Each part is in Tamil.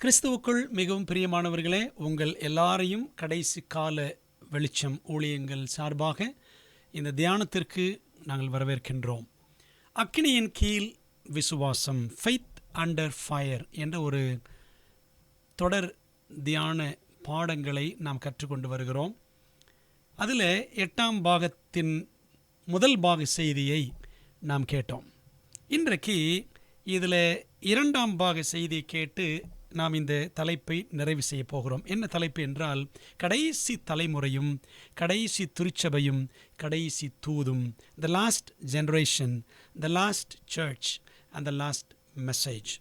கிறிஸ்துவுக்குள் மிகவும் பிரியமானவர்களே, உங்கள் எல்லாரையும் கடைசி கால வெளிச்சம் ஊழியங்கள் சார்பாக இந்த தியானத்திற்கு நாங்கள் வரவேற்கின்றோம். அக்கினியின் கீழ் விசுவாசம், ஃபெய்த் அண்டர் ஃபயர் என்ற ஒரு தொடர் தியான பாடங்களை நாம் கற்றுக்கொண்டு வருகிறோம். அதில் 8ஆம் பாகத்தின் முதல் பாக செய்தியை நாம் கேட்டோம். இன்றைக்கு இதில் 2ஆம் பாக செய்தியை கேட்டு நாம் இந்த தலைப்பை நிறைவு செய்ய போகிறோம். என்ன தலைப்பு என்றால், கடைசி தலைமுறையும் கடைசி திருச்சபையும் கடைசி தூதும், the last generation, the last church and the last message.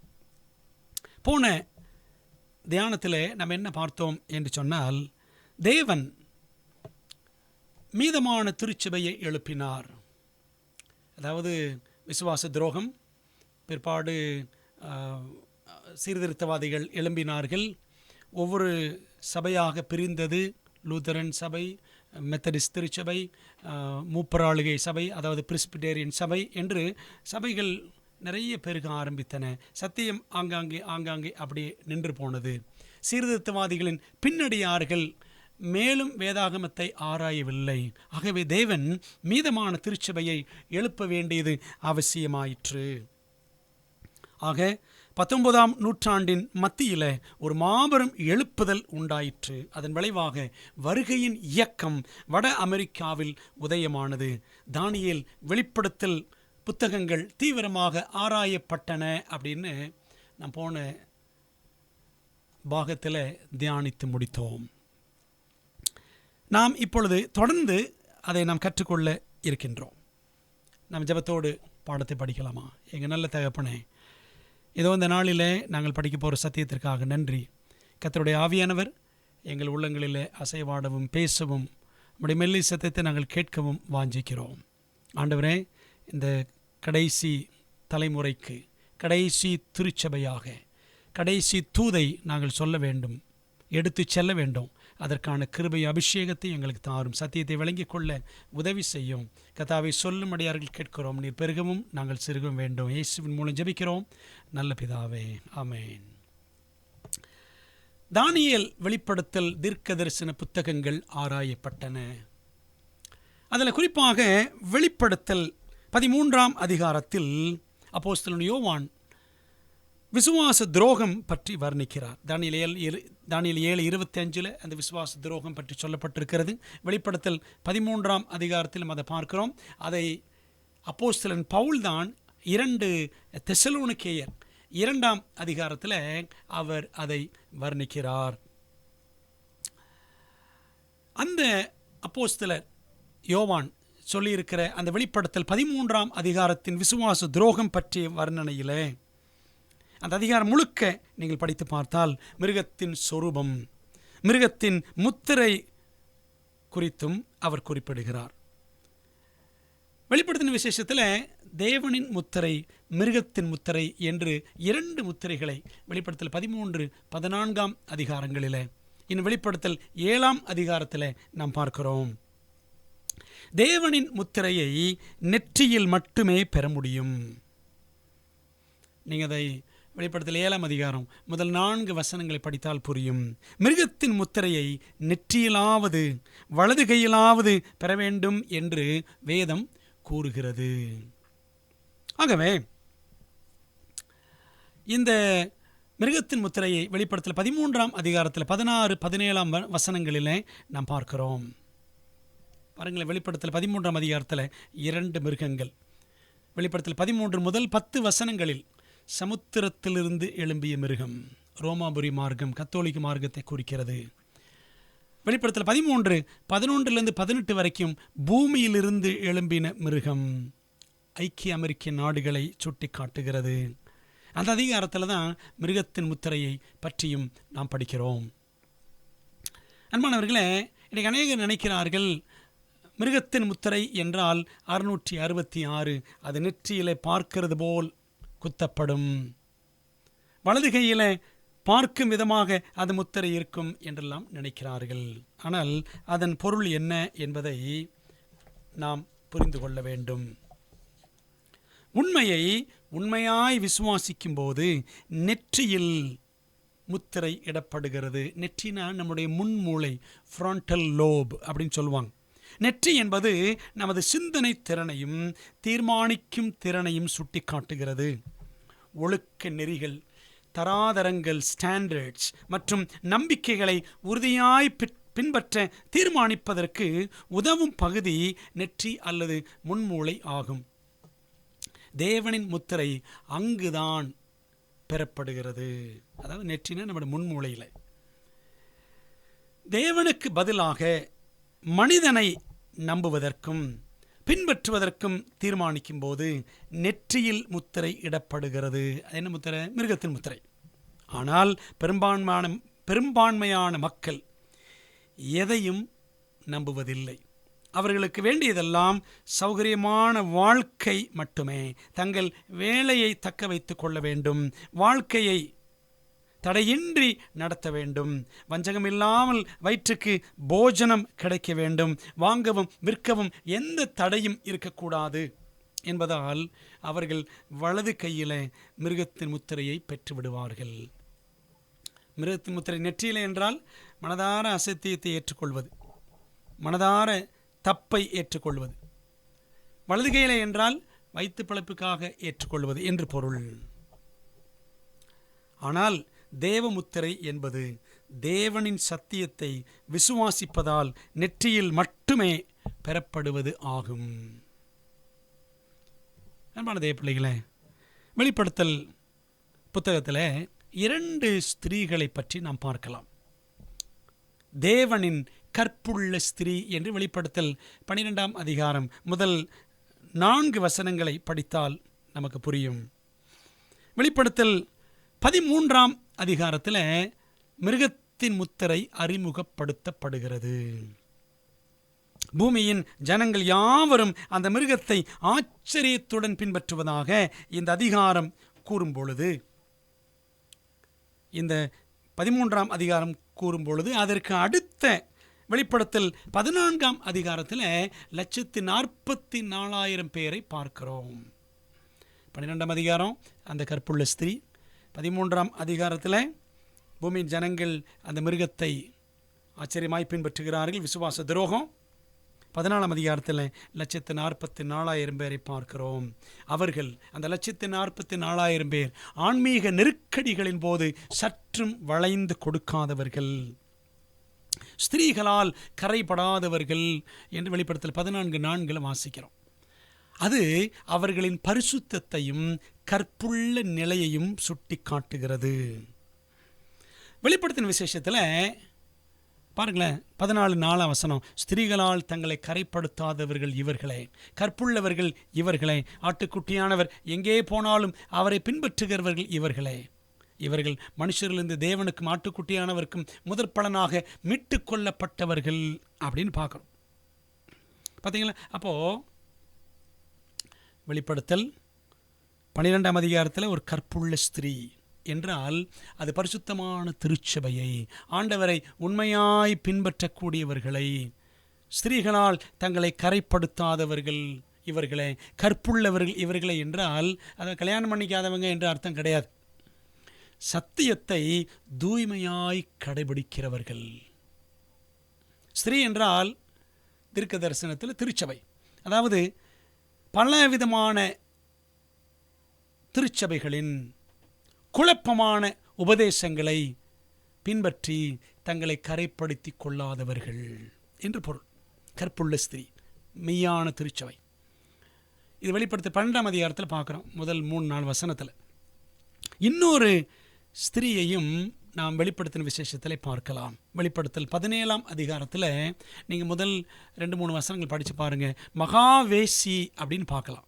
போன தியானத்தில் நம்ம என்ன பார்த்தோம் என்று சொன்னால், தேவன் மீதமான திருச்சபையை எழுப்பினார். அதாவது விசுவாச துரோகம், பிற்பாடு சீர்திருத்தவாதிகள் எழும்பினார்கள். ஒவ்வொரு சபையாக பிரிந்தது. லூத்தரன் சபை, மெத்தடிஸ்ட் திருச்சபை, மூப்பராளுகை சபை, அதாவது பிரிஸ்பிடேரியன் சபை என்று சபைகள் நிறைய பெருக ஆரம்பித்தன. சத்தியம் ஆங்காங்கே அப்படியே நின்று போனது. சீர்திருத்தவாதிகளின் பின்னடியார்கள் மேலும் வேதாகமத்தை ஆராயவில்லை. ஆகவே தேவன் மீதமான திருச்சபையை எழுப்ப வேண்டியது அவசியமாயிற்று. ஆக 19ஆம் நூற்றாண்டின் மத்தியில் ஒரு மாபெரும் எழுப்புதல் உண்டாயிற்று. அதன் விளைவாக வருகையின் இயக்கம் வட அமெரிக்காவில் உதயமானது. தானியேல், வெளிப்படுத்தல் புத்தகங்கள் தீவிரமாக ஆராயப்பட்டன அப்படின்னு நாம் போன பாகத்தில் தியானித்து முடித்தோம். நாம் இப்பொழுது தொடர்ந்து அதை நாம் கற்றுக்கொள்ள இருக்கின்றோம். நாம் ஜெபத்தோடு பாடத்தை படிக்கலாமா? எங்கள் நல்ல தகப்பனே, ஏதோ இந்த நாளில் நாங்கள் படிக்க போகிற சத்தியத்திற்காக நன்றி. கர்த்தருடைய ஆவியானவர் எங்கள் உள்ளங்களில் அசைவாடவும் பேசவும், நம்முடைய மெல்லி சத்தியத்தை நாங்கள் கேட்கவும் வாஞ்சிக்கிறோம். ஆண்டவரே, இந்த கடைசி தலைமுறைக்கு கடைசி திருச்சபையாக கடைசி தூதை நாங்கள் சொல்ல வேண்டும், எடுத்து செல்ல வேண்டும். அதற்கான கிருபை அபிஷேகத்தை எங்களுக்கு தாரும். சத்தியத்தை விளங்கிக் கொள்ள உதவி செய்யும். கர்த்தாவை சொல்லும் அடியார்கள் கேட்கிறோம். நீர் பெருகவும் நாங்கள் சிறுகவும் வேண்டும். இயேசுவின் மூலம் ஜெபிக்கிறோம் நல்ல பிதாவே, ஆமென். தானியேல், வெளிப்படுத்தல், தீர்க்க தரிசன புத்தகங்கள் ஆராயப்பட்டன. அதில் குறிப்பாக வெளிப்படுத்தல் 13ஆம் அதிகாரத்தில் அப்போஸ்தலன் யோவான் விசுவாச துரோகம் பற்றி வர்ணிக்கிறார். தானியேல் 7:25 அந்த விசுவாச துரோகம் பற்றி சொல்லப்பட்டிருக்கிறது. வெளிப்படுத்தல் 13ஆம் அதிகாரத்தில் அதை பார்க்கிறோம். அதை அப்போஸ்தலன் பவுல் தான் 2 தெசலோனிக்கேயர் 2ஆம் அதிகாரத்தில் அவர் அதை வர்ணிக்கிறார். அந்த அப்போஸ்தலர் யோவான் சொல்லியிருக்கிற அந்த வெளிப்படுத்தல் 13ஆம் அதிகாரத்தின் விசுவாச துரோகம் பற்றிய வர்ணனையில் அந்த அதிகாரம் முழுக்க நீங்கள் படித்து பார்த்தால் மிருகத்தின் சொரூபம், மிருகத்தின் முத்திரை குறித்தும் அவர் குறிப்பிடுகிறார். வெளிப்படுத்தின விசேஷத்தில் தேவனின் முத்திரை, மிருகத்தின் முத்திரை என்று 2 முத்திரைகளை வெளிப்படுத்தல் 13, 14ஆம் அதிகாரங்களில், இன்னும் வெளிப்படுத்தல் 7ஆம் அதிகாரத்தில் நாம் பார்க்கிறோம். தேவனின் முத்திரையை நெற்றியில் மட்டுமே பெற முடியும். நீங்கள் அதை வெளிப்படுத்தல் 7ஆம் அதிகாரம் முதல் 4 வசனங்களை படித்தால் புரியும். மிருகத்தின் முத்திரையை நெற்றியிலாவது வலது கையிலாவது பெற வேண்டும் என்று வேதம் கூறுகிறது. ஆகவே இந்த மிருகத்தின் முத்திரையை வெளிப்படுத்தல் 13ஆம் அதிகாரத்தில் 16, 17ஆம் வசனங்களில் நாம் பார்க்கிறோம். பாருங்களேன், வெளிப்படுத்தல் 13ஆம் அதிகாரத்தில் 2 மிருகங்கள். வெளிப்படுத்தல் 13 முதல் 10 வசனங்களில் சமுத்திரத்திலிருந்து எழும்பிய மிருகம், ரோமாபுரி மார்க்கம், கத்தோலிக்க மார்க்கத்தை குறிக்கிறது. வெளிப்படுத்தல் 13, 11 18 வரைக்கும் பூமியிலிருந்து எழும்பின மிருகம் ஐக்கிய அமெரிக்க நாடுகளை சுட்டி காட்டுகிறது. அந்த அதிகாரத்தில் தான் மிருகத்தின் முத்திரையை பற்றியும் நாம் படிக்கிறோம். அன்பானவர்களே, இன்றைக்கு அநேகர் நினைக்கிறார்கள் மிருகத்தின் முத்திரை என்றால் 666 அது நெற்றியிலே பார்க்கிறது போல் குத்தப்படும், வலது கையில் பார்க்கும் விதமாக அது முத்திரை இருக்கும் என்றெல்லாம் நினைக்கிறார்கள். ஆனால் அதன் பொருள் என்ன என்பதை நாம் புரிந்து கொள்ள வேண்டும். உண்மையை உண்மையாய் விசுவாசிக்கும் போது நெற்றியில் முத்திரை இடப்படுகிறது. நெற்றினா நம்முடைய முன்மூளை, ஃப்ரான்டல் லோப் அப்படின்னு சொல்லுவாங்க. நெற்றி என்பது நமது சிந்தனை திறனையும் தீர்மானிக்கும் திறனையும் சுட்டி காட்டுகிறது. ஒழுக்க நெறிகள், தராதரங்கள், ஸ்டாண்டர்ட்ஸ் மற்றும் நம்பிக்கைகளை உறுதியாய் பின்பற்ற தீர்மானிப்பதற்கு உதவும் பகுதி நெற்றி அல்லது முன்மூளை ஆகும். தேவனின் முத்திரை அங்குதான் பெறப்படுகிறது. அதாவது நெற்றினா நம்முடைய முன்மூளையில். தேவனுக்கு பதிலாக மனிதனை நம்புவதற்கும் பின்பற்றுவதற்கும் தீர்மானிக்கும் போது நெற்றியில் முத்திரை இடப்படுகிறது. அது என்ன முத்திரை? மிருகத்தின் முத்திரை. ஆனால் பெரும்பான்மையான மக்கள் எதையும் நம்புவதில்லை. அவர்களுக்கு வேண்டியதெல்லாம் சௌகரியமான வாழ்க்கை மட்டுமே. தங்கள் வேலையை தக்க வைத்துக் கொள்ள வேண்டும், வாழ்க்கையை தடையின்றி நடத்த வேண்டும், வஞ்சகம் இல்லாமல் வயிற்றுக்கு போஜனம் கிடைக்க வேண்டும், வாங்கவும் விற்கவும் எந்த தடையும் இருக்கக்கூடாது என்பதால் அவர்கள் வலது கையில் மிருகத்தின் முத்திரையை பெற்று விடுவார்கள். மிருகத்தின் முத்திரை நெற்றியில் என்றால் மனதார அசத்தியத்தை ஏற்றுக்கொள்வது, மனதார தப்பை ஏற்றுக்கொள்வது. வலது கையில் என்றால் வயிற்று பிழைப்புக்காக ஏற்றுக்கொள்வது என்று பொருள். ஆனால் தேவமுத்திரை என்பது தேவனின் சத்தியத்தை விசுவாசிப்பதால் நெற்றியில் மட்டுமே பெறப்படுவது ஆகும். அன்பான தேவ பிள்ளைகளே, வெளிப்படுத்தல் புத்தகத்தில் 2 ஸ்திரீகளை பற்றி நாம் பார்க்கலாம். தேவனின் கற்புள்ள ஸ்திரீ என்று வெளிப்படுத்தல் 12ஆம் அதிகாரம் முதல் 4 வசனங்களை படித்தால் நமக்கு புரியும். வெளிப்படுத்தல் 13ஆம் அதிகாரத்தில் மிருகத்தின் முத்திரை அறிமுகப்படுத்தப்படுகிறது. பூமியின் ஜனங்கள் யாவரும் அந்த மிருகத்தை ஆச்சரியத்துடன் பின்பற்றுவதாக இந்த அதிகாரம் கூறும் பொழுது, இந்த 13ஆம் அதிகாரம் கூறும் பொழுது அதற்கு அடுத்த வெளிப்படுத்தல் 14ஆம் அதிகாரத்தில் 144,000 பேரை பார்க்கிறோம். 12ஆம் அதிகாரம் அந்த கற்புள்ள ஸ்திரீ, 13ஆம் அதிகாரத்தில் பூமியின் ஜனங்கள் அந்த மிருகத்தை ஆச்சரியமாய் பின்பற்றுகிறார்கள், விசுவாச துரோகம். 14ஆம் அதிகாரத்தில் 144,000 பேரை பார்க்கிறோம். அவர்கள் அந்த 144,000 பேர் ஆன்மீக நெருக்கடிகளின் போது சற்றும் வளைந்து கொடுக்காதவர்கள், ஸ்திரீகளால் கரைபடாதவர்கள் என்று வெளிப்படுத்தல் 14:4 வாசிக்கிறோம். அது அவர்களின் பரிசுத்தத்தையும் கற்புள்ள நிலையையும் சுட்டி காட்டுகிறது. வெளிப்படுத்தின விசேஷத்தில் பாருங்களேன், 14:4 வசனம், ஸ்திரீகளால் தங்களை கரைப்படுத்தாதவர்கள் இவர்களே, கற்புள்ளவர்கள் இவர்களே, ஆட்டுக்குட்டியானவர் எங்கே போனாலும் அவரை பின்பற்றுகிறவர்கள் இவர்களே, இவர்கள் மனுஷரிலிருந்து தேவனுக்கும் ஆட்டுக்குட்டியானவருக்கும் முதற் பலனாக மீட்டு கொள்ளப்பட்டவர்கள் அப்படின்னு பார்க்குறோம். பார்த்தீங்களா? அப்போது வெளிப்படுத்தல் 12ஆம் அதிகாரத்தில் ஒரு கற்புள்ள ஸ்திரீ என்றால் அது பரிசுத்தமான திருச்சபையை, ஆண்டவரை உண்மையாய் பின்பற்றக்கூடியவர்களை, ஸ்திரீகளால் தங்களை கரைப்படுத்தாதவர்கள் இவர்களே, கற்புள்ளவர்கள் இவர்களே என்றால் அதை கல்யாணம் பண்ணிக்காதவங்க என்று அர்த்தம் கிடையாது. சத்தியத்தை தூய்மையாய் கடைபிடிக்கிறவர்கள். ஸ்திரீ என்றால் தீர்க்க தரிசனத்தில் திருச்சபை, அதாவது பலவிதமான திருச்சபைகளின் குழப்பமான உபதேசங்களை பின்பற்றி தங்களை கரைப்படுத்தி கொள்ளாதவர்கள் என்று பொருள். கற்புள்ள ஸ்திரீ, மெய்யான திருச்சபை. இது வெளிப்படுத்த 12ஆம் அதிகாரத்தில் பார்க்குறோம், முதல் 3-4 வசனத்தில். இன்னொரு ஸ்திரீயையும் நாம் வெளிப்படுத்தின விசேஷத்தில் பார்க்கலாம். வெளிப்படுத்தல் 17ஆம் அதிகாரத்தில் நீங்கள் முதல் 2-3 வசனங்கள் படித்து பாருங்கள், மகாவேசி அப்படின்னு பார்க்கலாம்.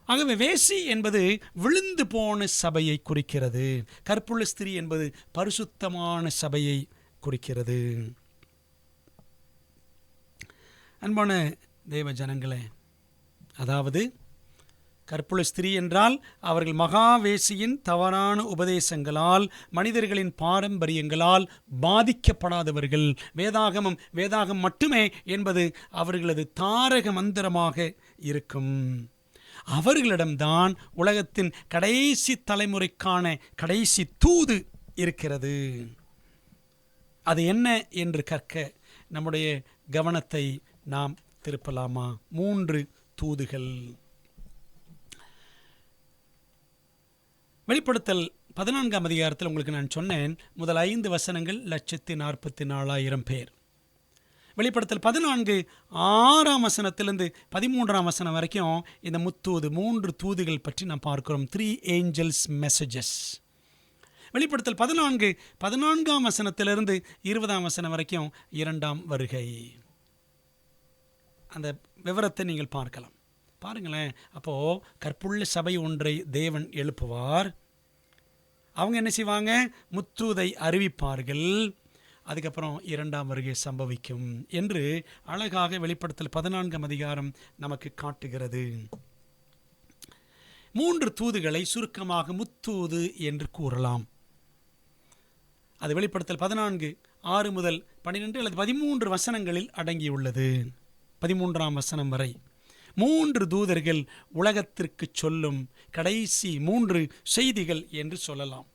ஆகவே வேசி என்பது விழுந்து போன சபையை குறிக்கிறது, கற்புள்ள ஸ்திரீ என்பது பரிசுத்தமான சபையை குறிக்கிறது. அன்பான தேவ ஜனங்களே, அதாவது கற்புள்ள ஸ்திரீ என்றால் அவர்கள் மகாவேசியின் தவறான உபதேசங்களால், மனிதர்களின் பாரம்பரியங்களால் பாதிக்கப்படாதவர்கள். வேதாகம் மட்டுமே என்பது அவர்களது தாரக மந்திரமாக இருக்கும். அவர்களிடம்தான் உலகத்தின் கடைசி தலைமுறைக்கான கடைசி தூது இருக்கிறது. அது என்ன என்று கற்க நம்முடைய கவனத்தை நாம் திருப்பலாமா? 3 தூதுகள். வெளிப்படுத்தல் 14ஆம் அதிகாரத்தில் உங்களுக்கு நான் சொன்னேன், முதல் 5 வசனங்கள் 144,000 பேர். வெளிப்படுத்தல் 14 6ஆம் வசனத்திலிருந்து 13ஆம் வசனம் வரைக்கும் இந்த முத்தூது 3 தூதுகள் பற்றி நாம் பார்க்கிறோம். 3 angels messages. வெளிப்படுத்தல் 14 14ஆம் வசனத்திலிருந்து 20ஆம் வசனம் வரைக்கும் 2ஆம் வருகை. அந்த விவரத்தை நீங்கள் பார்க்கலாம். பாருங்களேன், அப்போது கற்புள்ள சபை ஒன்றை தேவன் எழுப்புவார். அவங்க என்ன செய்வாங்க? முத்தூதை அறிவிப்பார்கள். அதுக்கப்புறம் 2ஆம் வருகை சம்பவிக்கும் என்று அழகாக வெளிப்படுத்தல் 14ஆம் அதிகாரம் நமக்கு காட்டுகிறது. 3 தூதுகளை சுருக்கமாக முத்தூது என்று கூறலாம். அது வெளிப்படுத்தல் 14 6 முதல் 12 அல்லது 13 வசனங்களில் அடங்கியுள்ளது. 13ஆம் வசனம் வரை 3 தூதர்கள் உலகத்திற்கு சொல்லும் கடைசி 3 செய்திகள் என்று சொல்லலாம்.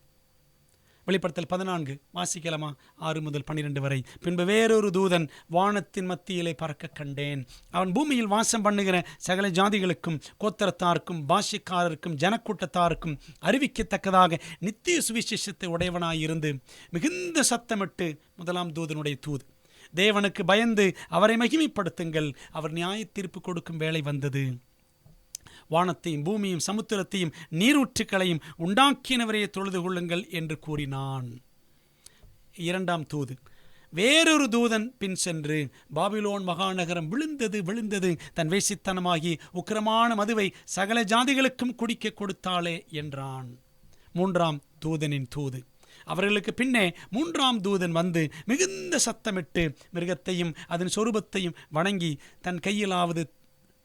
வெளிப்படுத்தல் 14 வாசிக்கலாமா? 6 முதல் 12 வரை. பின்பு வேறொரு தூதன் வானத்தின் மத்தியிலே பறக்க கண்டேன். அவன் பூமியில் வாசம் பண்ணுகிற சகல ஜாதிகளுக்கும், கோத்திரத்தாருக்கும், பாஷைக்காரருக்கும், ஜனக்கூட்டத்தாருக்கும் அறிவிக்கத்தக்கதாக நித்திய சுவிசேஷத்தை உடையவனாயிருந்து மிகுந்த சத்தமிட்டு, முதலாம் தூதனுடைய தூது, தேவனுக்கு பயந்து அவரை மகிமைப்படுத்துங்கள், அவர் நியாய தீர்ப்பு கொடுக்கும் வேளை வந்தது. வானத்தையும் பூமியும் சமுத்திரத்தையும் நீரூற்றுக்களையும் உண்டாக்கினவரையே தொழுது கொள்ளுங்கள் என்று கூறினான். 2ஆம் தூது. வேறொரு தூதன் பின் சென்று, பாபிலோன் மகாநகரம் விழுந்தது விழுந்தது, தன் வேசித்தனமாகி உக்கிரமான மதுவை சகல ஜாதிகளுக்கும் குடிக்க கொடுத்தாளே என்றான். 3ஆம் தூதனின் தூது. அவர்களுக்கு பின்னே 3ஆம் தூதன் வந்து மிகுந்த சத்தமிட்டு மிருகத்தையும் அதன் சொரூபத்தையும் வணங்கி, தன் கையிலாவது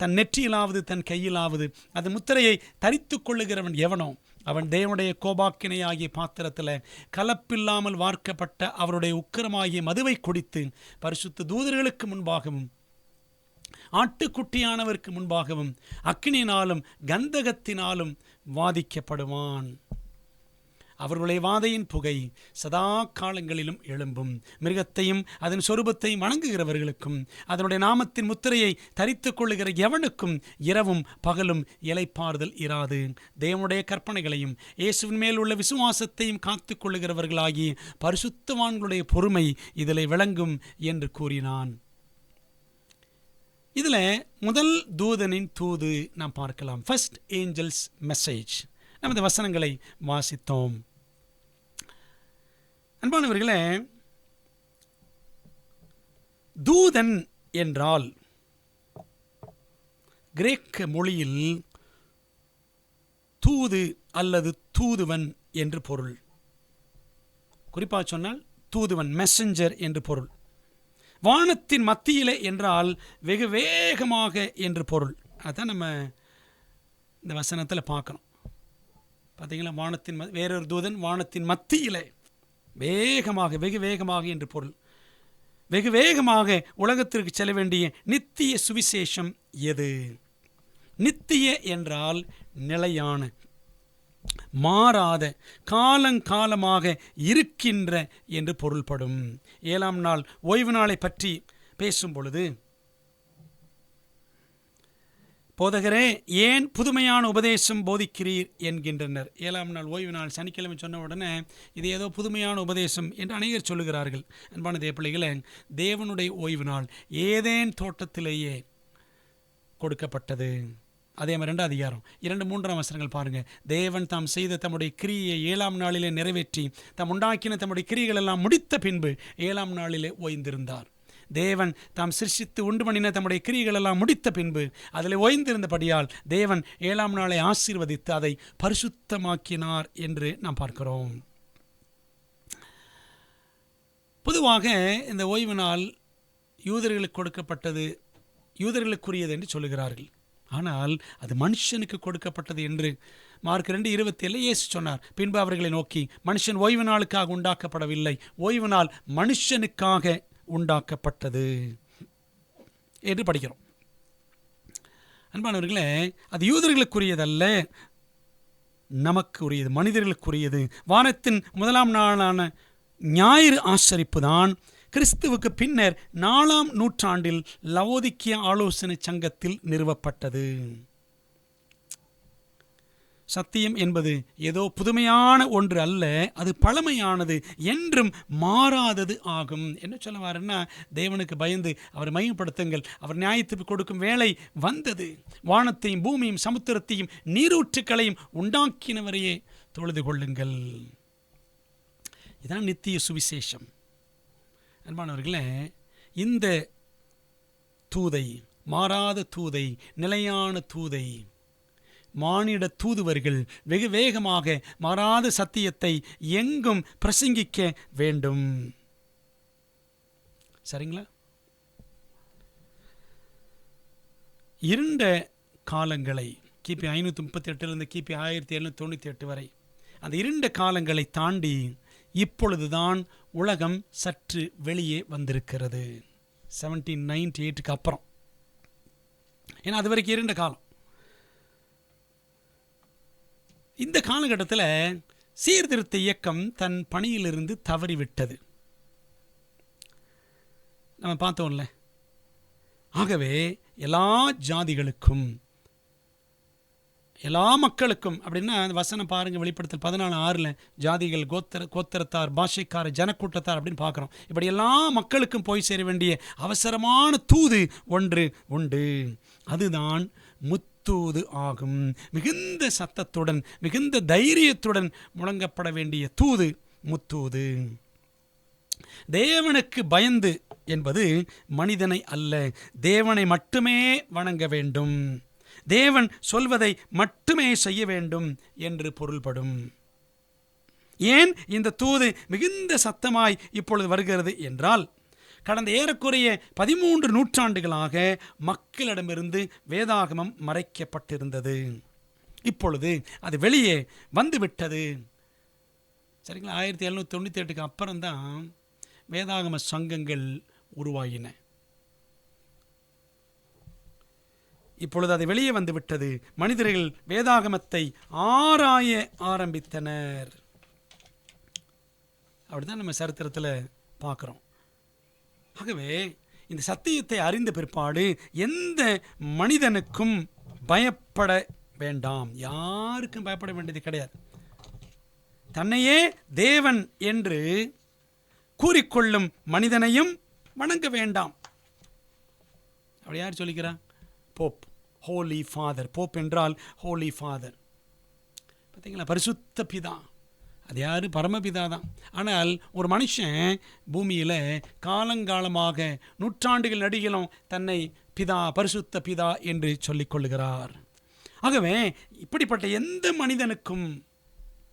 தன் நெற்றியிலாவது தன் கையிலாவது அது முத்திரையை தரித்து கொள்ளுகிறவன் எவனோ அவன் தேவனுடைய கோபாக்கினையாகிய பாத்திரத்தில் கலப்பில்லாமல் வார்க்கப்பட்ட அவருடைய உக்கிரமாகிய மதுவை குடித்து பரிசுத்த தூதர்களுக்கு முன்பாகவும் ஆட்டுக்குட்டியானவருக்கு முன்பாகவும் அக்கினியினாலும் கந்தகத்தினாலும் வாதிக்கப்படுவான். அவர்களுடைய வாதையின் புகை சதா காலங்களிலும் எழும்பும். மிருகத்தையும் அதன் சொரூபத்தையும் வணங்குகிறவர்களுக்கும் அதனுடைய நாமத்தின் முத்திரையை தரித்து கொள்ளுகிற எவனுக்கும் இரவும் பகலும் இளைப்பாறுதல் இராது. தேவனுடைய கற்பனைகளையும் இயேசுவின் மேல் உள்ள விசுவாசத்தையும் காத்து கொள்ளுகிறவர்களாகி பரிசுத்தவான்களுடைய பொறுமை இதில் விளங்கும் என்று கூறினான். இதில் முதல் தூதனின் தூது நாம் பார்க்கலாம். First Angeles message. நமது வசனங்களை வாசித்தோம். அன்பானவர்களே, தூதன் என்றால் கிரேக்க மொழியில் தூது அல்லது தூதுவன் என்று பொருள். குறிப்பாக சொன்னால் தூதுவன், மெசஞ்சர் என்று பொருள். வானத்தின் மத்தியிலே என்றால் வெகு வேகமாக என்று பொருள். அதான் நம்ம இந்த வசனத்தில் பார்க்கணும். பார்த்தீங்களா? வானத்தின் வேறொரு தூதன் வானத்தின் மத்தியிலே வேகமாக, வெகு வேகமாக என்று பொருள். வெகு வேகமாக உலகத்திற்கு செல்ல வேண்டிய நித்திய சுவிசேஷம் எது? நித்திய என்றால் நிலையான, மாறாத, காலங்காலமாக இருக்கின்ற என்று பொருள்படும். 7ஆம் நாள் ஓய்வு நாளை பற்றி பேசும் பொழுது, போதகரே ஏன் புதுமையான உபதேசம் போதிக்கிறீர் என்கின்றனர். 7ஆம் நாள் ஓய்வு நாள் சனிக்கிழமை சொன்ன உடனே இது ஏதோ புதுமையான உபதேசம் என்று அநேகர் சொல்லுகிறார்கள். அன்பான தேவப்பிள்ளைகளே, தேவனுடைய ஓய்வு நாள் ஏதேன் தோட்டத்திலேயே கொடுக்கப்பட்டது. அதே மாதிரி 2ஆம் அதிகாரம் 2-3 வசனங்கள் பாருங்க. தேவன் தாம் செய்த தம்முடைய கிரியை 7ஆம் நாளிலே நிறைவேற்றி தாம் உண்டாக்கின தம்முடைய கிரியைகள் எல்லாம் முடித்த பின்பு 7ஆம் நாளிலே ஓய்ந்திருந்தார். தேவன் தாம் சிருஷ்டித்து உண்டு பண்ணின தம்முடைய கிரியைகள் எல்லாம் முடித்த பின்பு அதில் ஓய்ந்திருந்தபடியால் தேவன் 7ஆம் நாளை ஆசீர்வதித்து அதை பரிசுத்தமாக்கினார் என்று நாம் பார்க்கிறோம். பொதுவாக இந்த ஓய்வு நாள் யூதர்களுக்கு கொடுக்கப்பட்டது, யூதர்களுக்குரியது என்று சொல்லுகிறார்கள். ஆனால் அது மனுஷனுக்கு கொடுக்கப்பட்டது என்று மார்க் 2:27 இயேசு சொன்னார். பின்பு அவர்களை நோக்கி, மனுஷன் ஓய்வு நாளுக்காக உண்டாக்கப்படவில்லை, ஓய்வு நாள் மனுஷனுக்காக உண்டாக்கப்பட்டது என்று படிக்கிறோம். அன்பானவர்களே, அது யூதர்களுக்குரியதல்ல, நமக்கு உரியது, மனிதர்களுக்குரியது. வாரத்தின் முதலாம் நாளான ஞாயிறு ஆசரிப்பு தான் கிறிஸ்துவுக்கு பின்னர் 4ஆம் நூற்றாண்டில் லவோதிக்கிய ஆலோசனை சங்கத்தில் நிறுவப்பட்டது. சத்தியம் என்பது ஏதோ புதுமையான ஒன்று அல்ல, அது பழமையானது, என்றும் மாறாதது ஆகும். என்ன சொல்ல வாருன்னா, தேவனுக்கு பயந்து அவரை மகிமைப்படுத்துங்கள், அவர் நியாயத்துக்கு கொடுக்கும் வேளை வந்தது. வானத்தையும் பூமியும் சமுத்திரத்தையும் நீரூற்றுக்களையும் உண்டாக்கினவரையே தொழுது கொள்ளுங்கள். இதான் நித்திய சுவிசேஷம். அன்பானவர்களே, இந்த தூதை, மாறாத தூதை, நிலையான தூதை, மானிட தூதுவர்கள் வெகு வேகமாக மாறாத சத்தியத்தை எங்கும் பிரசங்கிக்க வேண்டும். சரிங்களா? இருண்ட காலங்களை கிபி 538 கிபி 1798 வரை, அந்த இருண்ட காலங்களை தாண்டி இப்பொழுதுதான் உலகம் சற்று வெளியே வந்திருக்கிறது. 1798 அப்புறம். ஏன்னா அது வரைக்கும் இருண்ட காலம். இந்த காலகட்டத்தில் சீர்திருத்த இயக்கம் தன் பணியிலிருந்து தவறிவிட்டது. நம்ம பார்த்தோம்ல. ஆகவே எல்லா ஜாதிகளுக்கும், எல்லா மக்களுக்கும் அப்படின்னா அந்த வசனம் பாருங்கள், வெளிப்படுத்தல் 14:6 ஜாதிகள், கோத்திரத்தார், பாஷைக்கார, ஜனக்கூட்டத்தார் அப்படின்னு பார்க்குறோம். இப்படி எல்லா மக்களுக்கும் போய் சேர வேண்டிய அவசரமான தூது ஒன்று உண்டு. அதுதான் முத்தூது ஆகும். மிகுந்த சத்தத்துடன், மிகுந்த தைரியத்துடன் முழங்கப்பட வேண்டிய தூது முத்தூது. தேவனுக்கு பயந்து என்பது மனிதனை அல்ல, தேவனை மட்டுமே வணங்க வேண்டும், தேவன் சொல்வதை மட்டுமே செய்ய வேண்டும் என்று பொருள்படும். ஏன் இந்த தூது மிகுந்த சத்தமாய் இப்பொழுது வருகிறது என்றால், கடந்த ஏறக்குறைய 13 நூற்றாண்டுகளாக மக்களிடமிருந்து வேதாகமம் மறைக்கப்பட்டிருந்தது. இப்பொழுது அது வெளியே வந்துவிட்டது. சரிங்களா? 1798 அப்புறம்தான் வேதாகம சங்கங்கள் உருவாகின. இப்பொழுது அது வெளியே வந்துவிட்டது. மனிதர்கள் வேதாகமத்தை ஆராய ஆரம்பித்தனர். அப்படிதான் நம்ம சரித்திரத்தில் பார்க்குறோம். ஆகவே இந்த சத்தியத்தை அறிந்த பிற்பாடு எந்த மனிதனுக்கும் பயப்பட வேண்டாம். யாருக்கும் பயப்பட வேண்டியது கிடையாது. தன்னையே தேவன் என்று கூறிக்கொள்ளும் மனிதனையும் வணங்க வேண்டாம். அப்படி யார் சொல்லிக்கிறா? Pope, holy father. போப் என்றால் ஹோலி ஃபாதர். பார்த்தீங்களா? பரிசுத்த பிதா. அது யார்? பரமபிதா தான். ஆனால் ஒரு மனுஷன் பூமியில் காலங்காலமாக நூற்றாண்டுகள் நடிகளும் தன்னை பிதா, பரிசுத்த பிதா என்று சொல்லிக் கொள்ளுகிறார். ஆகவே இப்படிப்பட்ட எந்த மனிதனுக்கும்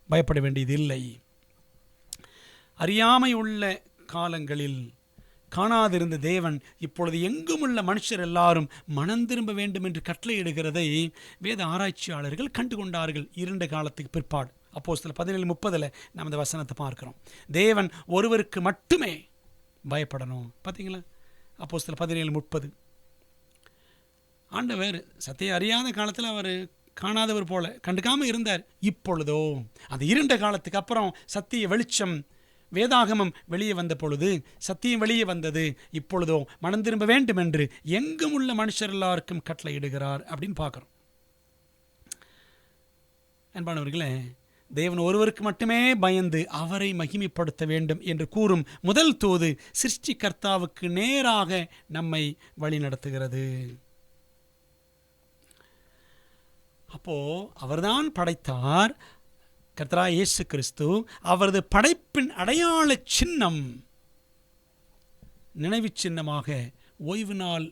பயப்பட வேண்டியது இல்லை. அறியாமை உள்ள காலங்களில் காணாதிருந்த தேவன் இப்பொழுது எங்குமுள்ள மனுஷர் எல்லாரும் மனம் திரும்ப வேண்டும் என்று கட்டளையிடுகிறதை வேத ஆராய்ச்சியாளர்கள் கண்டுகொண்டார்கள். இருண்ட காலத்துக்கு பிற்பாடு அப்போஸ்தலர் 17:30 நம்ம இந்த வசனத்தை பார்க்கிறோம். தேவன் ஒருவருக்கு மட்டுமே பயப்படணும். பார்த்தீங்களா? அப்போஸ்தலர் 17:30. ஆண்டவர் சத்தியம் அறியாத காலத்தில் அவர் காணாதவர் போல கண்டுக்காமல் இருந்தார். இப்பொழுதோ அந்த இருண்ட காலத்துக்கு அப்புறம் சத்திய வெளிச்சம், வேதாகமம் வெளியே வந்த பொழுது, சத்தியம் வெளியே வந்தது. இப்பொழுதோ மனம் திரும்ப வேண்டும் என்று எங்கும் உள்ள மனுஷர் எல்லாருக்கும் கட்டளையிடுகிறார் அப்படின்னு பார்க்குறோம். அன்பானவர்களே, தேவன் ஒருவருக்கு மட்டுமே பயந்து அவரை மகிமைப்படுத்த வேண்டும் என்று கூறும் முதல் தூது சிருஷ்டிகர்த்தாவுக்கு நேராக நம்மை வழி நடத்துகிறது. அப்போ அவர்தான் படைத்தார். கர்த்தராகிய இயேசு கிறிஸ்து அவரது படைப்பின் அடையாள சின்னம், நினைவு சின்னமாக ஓய்வு நாள்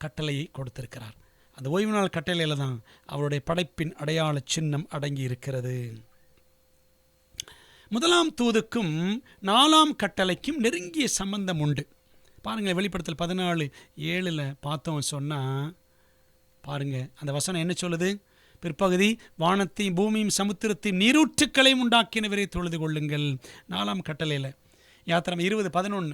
கட்டளையை கொடுத்திருக்கிறார். அந்த ஓய்வு நாள் கட்டளையில் தான் அவருடைய படைப்பின் அடையாள சின்னம் அடங்கி இருக்கிறது. முதலாம் தூதுக்கும் 4ஆம் கட்டளைக்கும் நெருங்கிய சம்பந்தம் உண்டு. பாருங்கள், வெளிப்படுத்தல் 14:7 பார்த்தோம் சொன்னால் பாருங்க, அந்த வசனம் என்ன சொல்லுது? பிற்பகுதி, வானத்தையும் பூமியும் சமுத்திரத்தையும் நீரூற்றுக்களையும் உண்டாக்கினவரை தொழுது கொள்ளுங்கள். 4ஆம் கட்டளையில் யாத்திரம் 20:11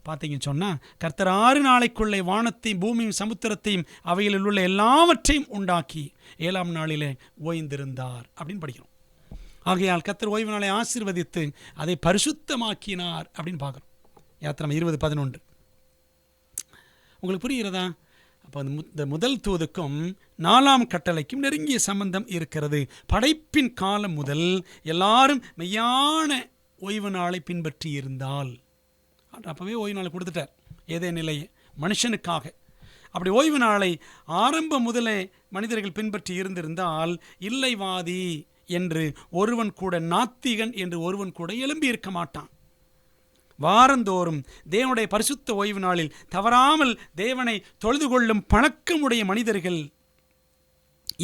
பார்த்தீங்கன்னு சொன்னால், கர்த்தர் 6 நாளைக்குள்ளே வானத்தையும் பூமியும் சமுத்திரத்தையும் அவைகளில் உள்ள எல்லாவற்றையும் உண்டாக்கி 7ஆம் நாளிலே ஓய்ந்திருந்தார் அப்படின்னு படிக்கிறோம். ஆகையால் கர்த்தர் ஓய்வு நாளை ஆசீர்வதித்து அதை பரிசுத்தமாக்கினார் அப்படின்னு பார்க்குறோம். யாத்திராகமம் 20:11. உங்களுக்கு புரிகிறதா? அப்போ இந்த முதல் தூதுக்கும் 4ஆம் கட்டளைக்கும் நெருங்கிய சம்பந்தம் இருக்கிறது. படைப்பின் காலம் முதல் எல்லாரும் மெய்யான ஓய்வு நாளை பின்பற்றி இருந்தால், அப்போவே ஓய்வு நாளை கொடுத்துட்டார் ஏதே நிலையை மனுஷனுக்காக. அப்படி ஓய்வு நாளை ஆரம்பம் முதலே மனிதர்கள் பின்பற்றி இருந்திருந்தால் இல்லைவாதி என்று ஒருவன் கூட, நாத்திகன் என்று ஒருவன் கூட எழும்பி இருக்க மாட்டான். வாரந்தோறும் தேவனுடைய பரிசுத்த ஓய்வு நாளில் தவறாமல் தேவனை தொழுது கொள்ளும் பழக்கமுடைய மனிதர்கள்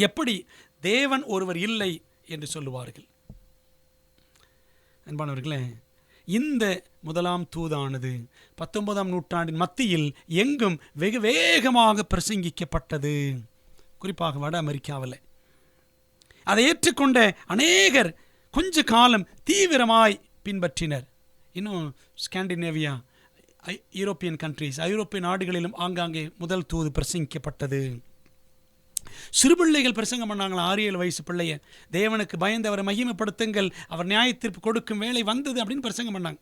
எப்படி தேவன் ஒருவர் இல்லை என்று சொல்லுவார்கள்? அன்பானவர்களே, இந்த முதலாம் தூதானது 19ஆம் நூற்றாண்டின் மத்தியில் எங்கும் வெகு வேகமாக பிரசங்கிக்கப்பட்டது. குறிப்பாக வட அமெரிக்காவில் அதை ஏற்றுக்கொண்ட அநேகர் கொஞ்ச காலம் தீவிரமாய் பின்பற்றினர். இன்னும் ஸ்காண்டினேவியா, யூரோப்பியன் கண்ட்ரீஸ், ஐரோப்பிய நாடுகளிலும் ஆங்காங்கே முதல் தூது பிரசங்கிக்கப்பட்டது. சிறுபிள்ளைகள் பிரசங்கம் பண்ணாங்களா? 6-7 வயசு பிள்ளைய, தேவனுக்கு பயந்து அவரை மகிமைப்படுத்துங்கள், அவர் நியாய தீர்ப்பு கொடுக்கும் வேலை வந்தது அப்படின்னு பிரசங்கம் பண்ணாங்க.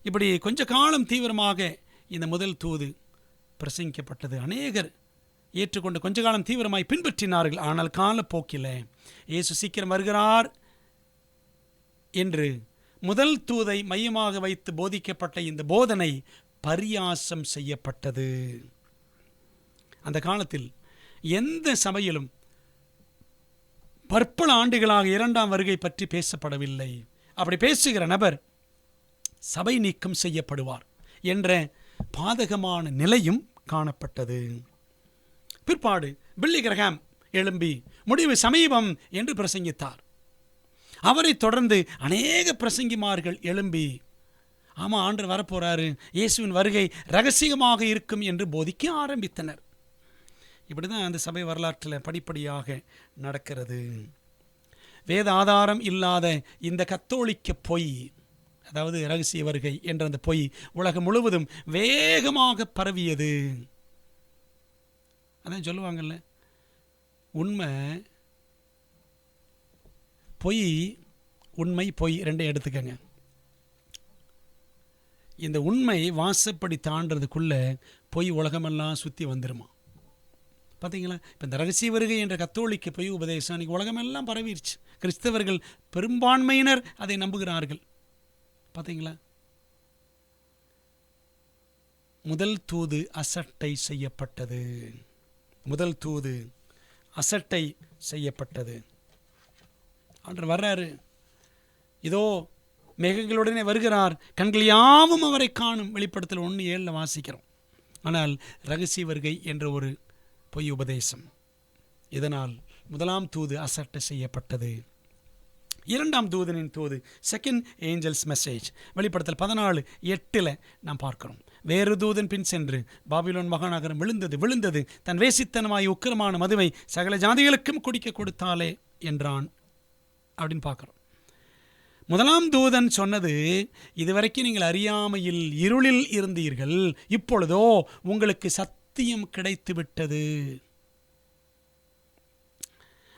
இப்படி கொஞ்ச காலம் தீவிரமாக இந்த முதல் தூது பிரசங்கிக்கப்பட்டது. அநேகர் ஏற்றுக்கொண்டு கொஞ்ச காலம் தீவிரமாய் பின்பற்றினார்கள். ஆனால் காலப்போக்கில் இயேசு சீக்கிரம் வருகிறார் என்று முதல் தூதை மையமாக வைத்து போதிக்கப்பட்ட இந்த போதனை பரியாசம் செய்யப்பட்டது. அந்த காலத்தில் எந்த சபையிலும் பற்பல ஆண்டுகளாக 2ஆம் வருகை பற்றி பேசப்படவில்லை. அப்படி பேசுகிற நபர் சபை நீக்கம் செய்யப்படுவார் என்ற பாதகமான நிலையும் காணப்பட்டது. பிற்பாடு பில்லி கிரஹாம் எழும்பி முடிவு சமீபம் என்று பிரசங்கித்தார். அவரை தொடர்ந்து அநேக பிரசங்கிமார்கள் எழும்பி, ஆமாம், ஆண்டவர் வரப்போறாரு, இயேசுவின் வருகை ரகசியமாக இருக்கும் என்று போதிக்க ஆரம்பித்தனர். இப்படி தான் அந்த சபை வரலாற்றில் படிப்படியாக நடக்கிறது. வேத ஆதாரம் இல்லாத இந்த கத்தோலிக்க பொய், அதாவது ரகசிய வருகை என்ற அந்த பொய் உலகம் முழுவதும் வேகமாக பரவியது. அதான் சொல்லுவாங்கல்ல, உண்மை பொய், உண்மை பொய் ரெண்டையும் எடுத்துக்கங்க. இந்த உண்மை வாசப்படி தாண்டதுக்குள்ள பொய் உலகமெல்லாம் சுற்றி வந்துருமா? பார்த்தீங்களா? இப்போ இந்த ரகசிய வருகை என்ற கத்தோலிக்க பொய் உபதேசம் அன்றைக்கி உலகமெல்லாம் பரவிடுச்சு. கிறிஸ்தவர்கள் பெரும்பான்மையினர் அதை நம்புகிறார்கள். பார்த்தீங்களா? முதல் தூது அசட்டை செய்யப்பட்டது. முதல் தூது அசட்டை செய்யப்பட்டது. ஆண்டவர் வர்றாரு, இதோ மேகங்களுடனே வருகிறார், கண்கள் யாவும் அவரை காணும். வெளிப்படுத்தல் 1:7 வாசிக்கிறோம். ஆனால் ரகசிய வருகை என்ற ஒரு பொய் உபதேசம், இதனால் முதலாம் தூது அசட்டை செய்யப்பட்டது. 2ஆம் தூதனின் தூது, செகண்ட் ஏஞ்சல்ஸ் மெசேஜ், வெளிப்படுத்தல் 14:8 நாம் பார்க்கிறோம். வேறு தூதன் பின் சென்று பாபிலோன் மகாநகரம் விழுந்தது, தன் வேசித்தனமாய் உக்கிரமான மதுவை சகல ஜாதிகளுக்கும் குடிக்க கொடுத்தாலே என்றான் அப்படின்னு பார்க்குறோம். முதலாம் தூதன் சொன்னது, இதுவரைக்கும் நீங்கள் அறியாமையில் இருளில் இருந்தீர்கள், இப்பொழுதோ உங்களுக்கு சத்தியம் கிடைத்து விட்டது,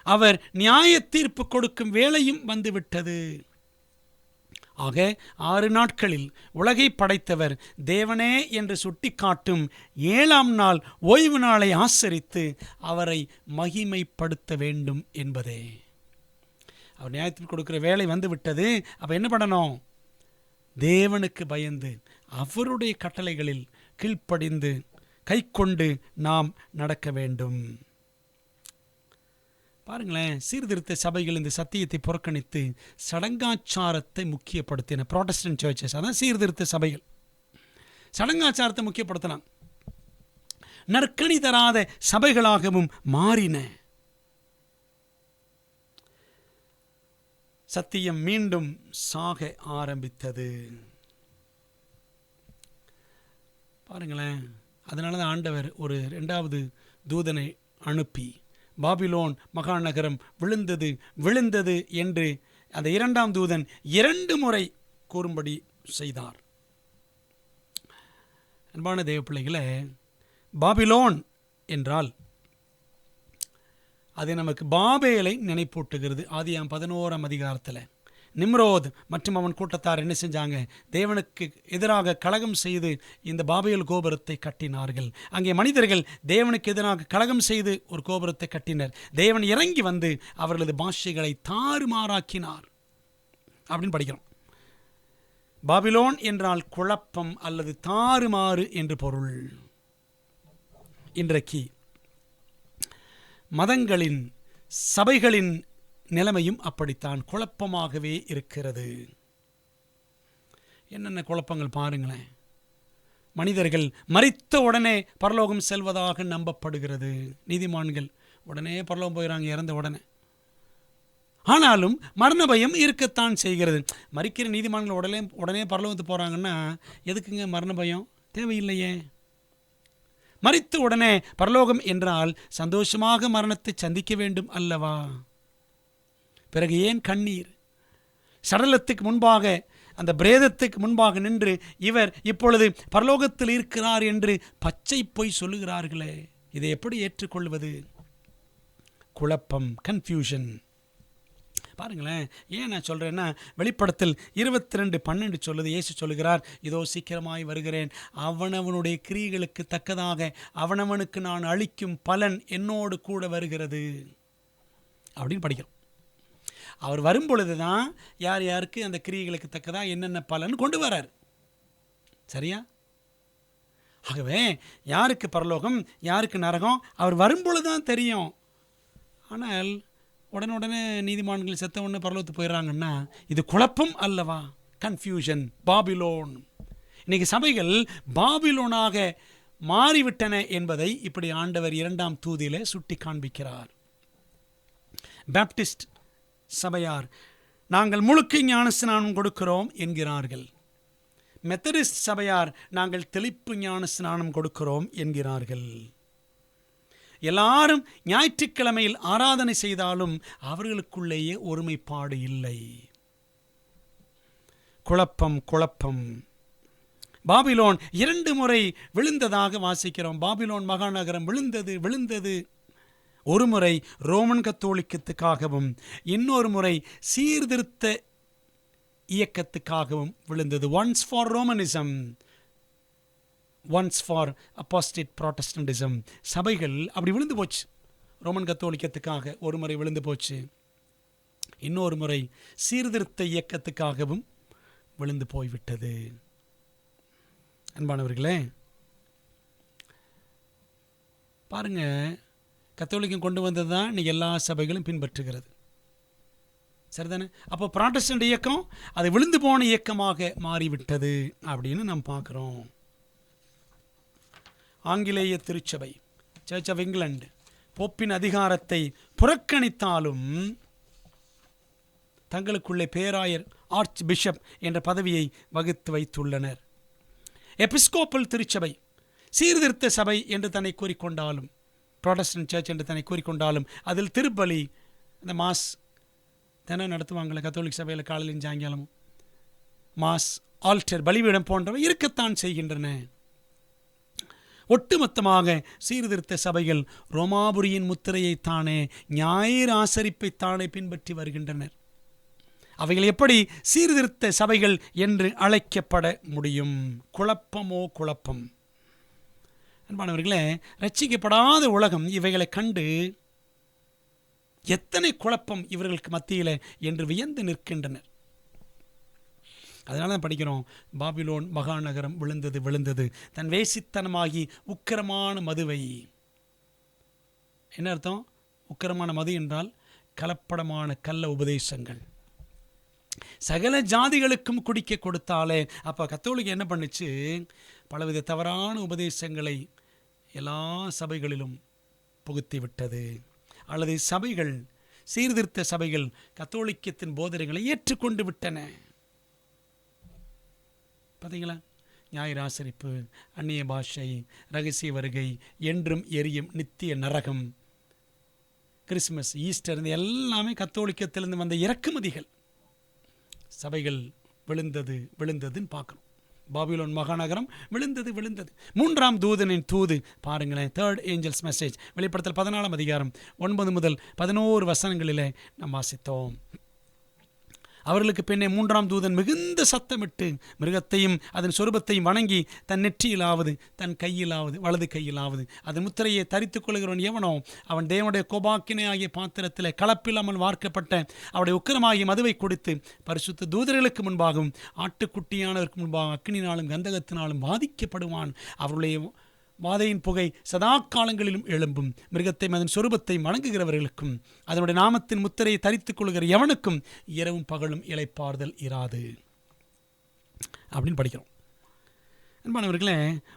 அவர் நியாய தீர்ப்பு கொடுக்கும் வேளையும் வந்துவிட்டது. ஆக 6 நாட்களில் உலகை படைத்தவர் தேவனே என்று சுட்டிக்காட்டும் 7ஆம் நாள் ஓய்வு நாளை ஆசரித்து அவரை மகிமைப்படுத்த வேண்டும் என்பதே. அவர் நியாயத்தில் கொடுக்கிற வேலை வந்து விட்டது. அப்போ என்ன பண்ணணும்? தேவனுக்கு பயந்து அவருடைய கட்டளைகளில் கீழ்ப்படிந்து கை கொண்டு நாம் நடக்க வேண்டும். பாருங்களேன், சீர்திருத்த சபைகள் இந்த சத்தியத்தை புறக்கணித்து சடங்காச்சாரத்தை முக்கியப்படுத்தின. புராட்டஸ்டன்ட் சர்ச்சஸ், அதான் சீர்திருத்த சபைகள் சடங்காச்சாரத்தை முக்கியப்படுத்தினாங்க. நற்கனி தராத சபைகளாகவும் மாறின. சத்தியம் மீண்டும் சாக ஆரம்பித்தது. பாருங்களேன், அதனால தான் ஆண்டவர் ஒரு 2வது தூதனை அனுப்பி பாபிலோன் மகாநகரம் விழுந்தது என்று அந்த 2ஆம் தூதன் 2 முறை கூறும்படி செய்தார். அன்பான தேவ பிள்ளைகளே, பாபிலோன் என்றால் அது நமக்கு பாபேலை நினைப்பூட்டுகிறது. ஆதியாம் 11ஆம் அதிகாரத்தில் நிம்ரோத் மற்றும் அவன் கூட்டத்தார் என்ன செஞ்சாங்க? தேவனுக்கு எதிராக கலகம் செய்து இந்த பாபேல் கோபுரத்தை கட்டினார்கள். அங்கே மனிதர்கள் தேவனுக்கு எதிராக கலகம் செய்து ஒரு கோபுரத்தை கட்டினர். தேவன் இறங்கி வந்து அவர்களது பாஷைகளை தாறுமாறாக்கினார் அப்படின்னு படிக்கிறோம். பாபிலோன் என்றால் குழப்பம் அல்லது தாறுமாறு என்று பொருள். இன்றைக்கு மதங்களின் சபைகளின் நிலைமையும் அப்படித்தான் குழப்பமாகவே இருக்கிறது. என்னென்ன குழப்பங்கள் பாருங்களேன். மனிதர்கள் மரித்த உடனே பரலோகம் செல்வதாக நம்பப்படுகிறது. நீதிமான்கள் உடனே பரலோகம் போயிடறாங்க இறந்த உடனே. ஆனாலும் மரண பயம் இருக்கத்தான் செய்கிறது. மரிக்கிற நீதிமான்கள் உடனே பரலோகத்துக்கு போகிறாங்கன்னா எதுக்குங்க மரண பயம்? தேவையில்லையே. மரித்த உடனே பரலோகம் என்றால் சந்தோஷமாக மரணத்தை சந்திக்க வேண்டும் அல்லவா? பிறகு ஏன் கண்ணீர்? சடலத்துக்கு முன்பாக, அந்த பிரேதத்துக்கு முன்பாக நின்று இவர் இப்பொழுது பரலோகத்தில் இருக்கிறார் என்று பச்சை பொய் சொல்லுகிறார்களே, இதை எப்படி ஏற்றுக்கொள்வது? குழப்பம், கன்ஃபியூஷன். பாருங்களேன், ஏன் நான் சொல்கிறேன்னா, வெளிப்படத்தில் 22:12 சொல்லுது. இயேசு சொல்லுகிறார், இதோ சீக்கிரமாய் வருகிறேன், அவனவனுடைய கிரியைகளுக்கு தக்கதாக அவனவனுக்கு நான் அளிக்கும் பலன் என்னோடு கூட வருகிறது அப்படின்னு படிக்கிறோம். அவர் வரும்பொழுது தான் யார் யாருக்கு அந்த கிரியைகளுக்கு தக்கதாக என்னென்ன பலன் கொண்டு வரார். சரியா? ஆகவே யாருக்கு பரலோகம் யாருக்கு நரகம் அவர் வரும்பொழுது தான் தெரியும். ஆனால் உடனே நீதிமான்கள் செத்த உடனே பரலோகத்துக்கு போயிடறாங்கன்னா இது குழப்பம் அல்லவா? Confusion, Babylon. இன்னைக்கு சபைகள் பாபிலோனாக மாறிவிட்டன என்பதை இப்படி ஆண்டவர் 2ஆம் தூதியிலே சுட்டி காண்பிக்கிறார். பாப்டிஸ்ட் சபையார் நாங்கள் முழுக்க ஞானஸ்நானம் கொடுக்கிறோம் என்கிறார்கள். மெத்தடிஸ்ட் சபையார் நாங்கள் தெளிப்பு ஞானஸ்நானம் கொடுக்கிறோம் என்கிறார்கள். எல்லாரும் ஞாயிற்றுக்கிழமையில் ஆராதனை செய்தாலும் அவர்களுக்குள்ளேயே ஒருமைப்பாடு இல்லை. குழப்பம் குழப்பம். பாபிலோன் 2 முறை விழுந்ததாக வாசிக்கிறோம். பாபிலோன் மகாநகரம் விழுந்தது. ஒரு முறை ரோமன் கத்தோலிக்கத்துக்காகவும் இன்னொரு முறை சீர்திருத்த இயக்கத்துக்காகவும் விழுந்தது. Once for Romanism, once for apostate Protestantism. சபைகள் அப்படி விழுந்து போச்சு. ரோமன் கத்தோலிக்கத்துக்காக ஒரு முறை விழுந்து போச்சு, இன்னொரு முறை சீர்திருத்த இயக்கத்துக்காகவும் விழுந்து போய்விட்டது. அன்பானவர்களே, பாருங்க, கத்தோலிக்கம் கொண்டு வந்தது தான் இன்னைக்கு எல்லா சபைகளும் பின்பற்றுகிறது. சரிதானே? அப்போ ப்ராட்டஸ்டன்ட் இயக்கம் அது விழுந்து போன இயக்கமாக மாறிவிட்டது அப்படின்னு நாம் பார்க்குறோம். ஆங்கிலேய திருச்சபை, சர்ச் ஆஃப் இங்கிலாந்து, போப்பின் அதிகாரத்தை புறக்கணித்தாலும் தங்களுக்குள்ளே பேராயர், ஆர்ச் பிஷப் என்ற பதவியை வகுத்து வைத்துள்ளனர். எபிஸ்கோப்பல் திருச்சபை, சீர்திருத்த சபை என்று தன்னை கூறிக்கொண்டாலும், ப்ராட்டஸ்டன்ட் சர்ச் என்று தன்னை கூறிக்கொண்டாலும் அதில் திருப்பலி, அந்த மாஸ் தினம் நடத்துவாங்களே கத்தோலிக் சபையில் காலையிலும் சாயங்காலமும், மாஸ், ஆல்டர், பலிபீடம் போன்றவை இருக்கத்தான் செய்கின்றன. ஒட்டுமொத்தமாக சீர்திருத்த சபைகள் ரோமாபுரியின் முத்திரையைத்தானே, ஞாயிறு ஆசரிப்பைத்தானே பின்பற்றி வருகின்றனர். அவைகள் எப்படி சீர்திருத்த சபைகள் என்று அழைக்கப்பட முடியும்? குழப்பமோ குழப்பம். அன்பானவர்களே, ரட்சிக்கப்படாத உலகம் இவைகளை கண்டு எத்தனை குழப்பம் இவர்களுக்கு மத்தியில் என்று வியந்து நிற்கின்றனர். அதனால தான் படிக்கிறோம், பாபிலோன் மகாநகரம் விழுந்தது, தன் வேசித்தனமாகி உக்கிரமான மதுவை. என்ன அர்த்தம்? உக்கிரமான மது என்றால் கலப்படமான கள்ள உபதேசங்கள் சகல ஜாதிகளுக்கும் குடிக்க கொடுத்தாலே. அப்போ கத்தோலிக்க என்ன பண்ணுச்சு? பலவித தவறான உபதேசங்களை எல்லா சபைகளிலும் புகுத்தி விட்டது. அல்லது சபைகள், சீர்திருத்த சபைகள் கத்தோலிக்கத்தின் போதனைகளை ஏற்றுக்கொண்டு விட்டன. பார்த்தீங்களா? ஞாயிறு ஆசரிப்பு, அந்நிய பாஷை, ரகசிய வருகை, என்றும் எரியும் நித்திய நரகம், கிறிஸ்மஸ், ஈஸ்டர், இது எல்லாமே கத்தோலிக்கத்திலிருந்து வந்த இறக்குமதிகள். சபைகள் விழுந்ததுன்னு பார்க்குறோம். பாபிலோன் மகாநகரம் விழுந்தது. 3ஆம் தூதனின் தூது பாருங்களேன். 3rd ஏஞ்சல்ஸ் மெசேஜ், வெளிப்படுத்தல் 14ஆம் அதிகாரம் 9 முதல் 11 வசனங்களிலே நாம் வாசித்தோம். அவர்களுக்கு பின்னே 3ஆம் தூதன் மிகுந்த சத்தமிட்டு மிருகத்தையும் அதன் சொரூபத்தையும் வணங்கி தன் நெற்றியிலாவது தன் கையிலாவது வலது கையிலாவது அதன் முத்திரையை தரித்துக் கொள்கிறவன் எவனோ அவன் தேவனுடைய கோபாக்கினை ஆகிய பாத்திரத்தில் கலப்பில்லாமல் வார்க்கப்பட்ட அவருடைய உக்கிரமாகிய மதுவை கொடுத்து பரிசுத்த தூதர்களுக்கு முன்பாகவும் ஆட்டுக்குட்டியானவருக்கு முன்பாக அக்கினினாலும் கந்தகத்தினாலும் பாதிக்கப்படுவான். அவருடைய வாதையின் புகை சதா காலங்களிலும் எழும்பும். மிருகத்தை அதன் சொரூபத்தை வணங்குகிறவர்களுக்கும் அதனுடைய நாமத்தின் முத்திரையை தரித்துக் கொள்கிற எவனுக்கும் இரவும் பகலும் இளைப்பாறுதல் இராது அப்படின்னு படிக்கிறோம். அன்பானவர்களே,